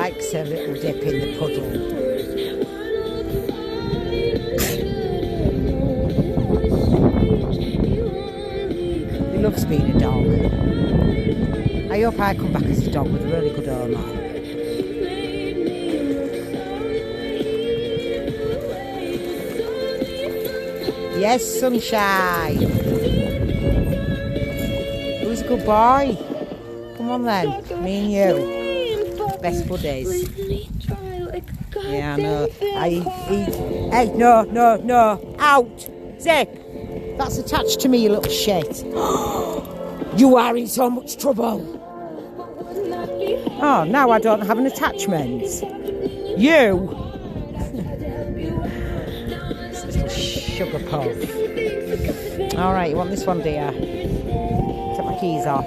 likes a little dip in the puddle. He loves being a dog. I hope I come back as a dog with a really good owner. Yes, sunshine. Who's a good boy? Come on then, me and you. Best buddies. Yeah, I know. Hey, no. Out. Zip. That's attached to me, you little shit. You are in so much trouble. Oh, now I don't have an attachment. You. Sugar puff. Alright, you want this one, dear? Take my keys off.